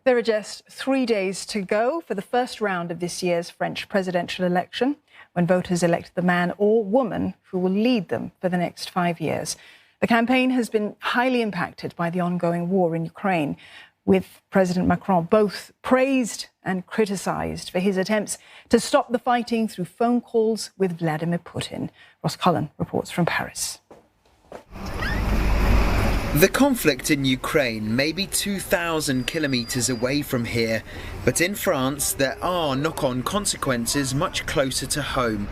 There are just 3 days to go for the first round of this year's French presidential election, when voters elect the man or woman who will lead them for the next 5 years. The campaign has been highly impacted by the ongoing war in Ukraine, with President Macron both praised and criticised for his attempts to stop the fighting through phone calls with Vladimir Putin. Ross Cullen reports from Paris. The conflict in Ukraine may be 2,000 kilometres away from here, but in France there are knock-on consequences much closer to home.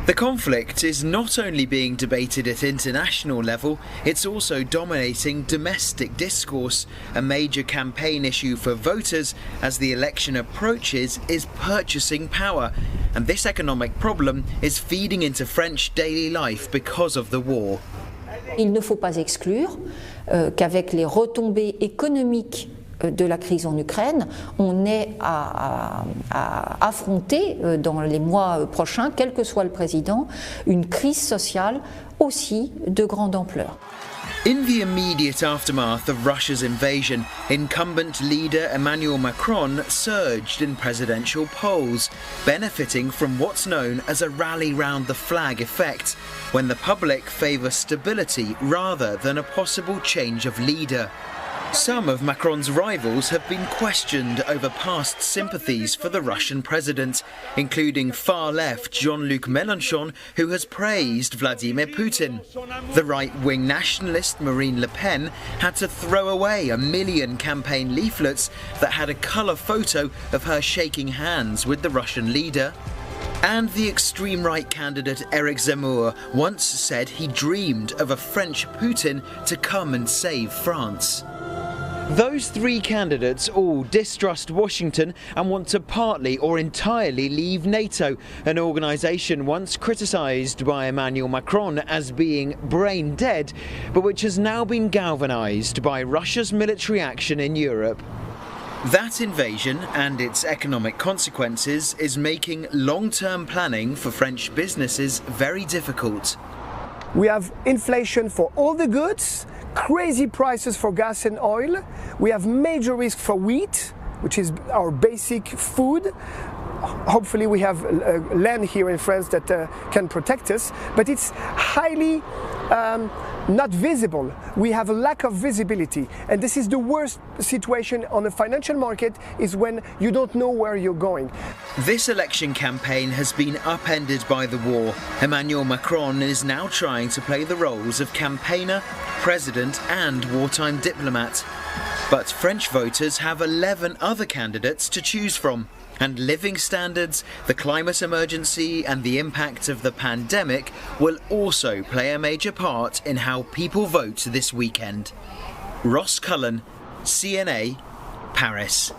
The conflict is not only being debated at international level, it's also dominating domestic discourse. A major campaign issue for voters as the election approaches is purchasing power, and this economic problem is feeding into French daily life because of the war. Il ne faut pas exclure qu'avec les retombées économiques de la crise en Ukraine, on est à affronter dans les mois prochains, quel que soit le président, une crise sociale aussi de grande ampleur. In the immediate aftermath of Russia's invasion, incumbent leader Emmanuel Macron surged in presidential polls, benefiting from what's known as a rally round the flag effect, when the public favour stability rather than a possible change of leader. Some of Macron's rivals have been questioned over past sympathies for the Russian president, including far-left Jean-Luc Mélenchon, who has praised Vladimir Putin. The right-wing nationalist Marine Le Pen had to throw away 1 million campaign leaflets that had a colour photo of her shaking hands with the Russian leader. And the extreme right candidate Eric Zemmour once said he dreamed of a French Putin to come and save France. Those three candidates all distrust Washington and want to partly or entirely leave NATO, an organisation once criticised by Emmanuel Macron as being brain dead, but which has now been galvanised by Russia's military action in Europe. That invasion and its economic consequences is making long-term planning for French businesses very difficult. We have inflation for all the goods, crazy prices for gas and oil. We have major risk for wheat, which is our basic food. Hopefully we have land here in France that can protect us, but it's highly not visible. We have a lack of visibility, and this is the worst situation on the financial market, is when you don't know where you're going. This election campaign has been upended by the war. Emmanuel Macron is now trying to play the roles of campaigner, president and wartime diplomat. But French voters have 11 other candidates to choose from. And living standards, the climate emergency and the impact of the pandemic will also play a major part in how people vote this weekend. Ross Cullen, CNA, Paris.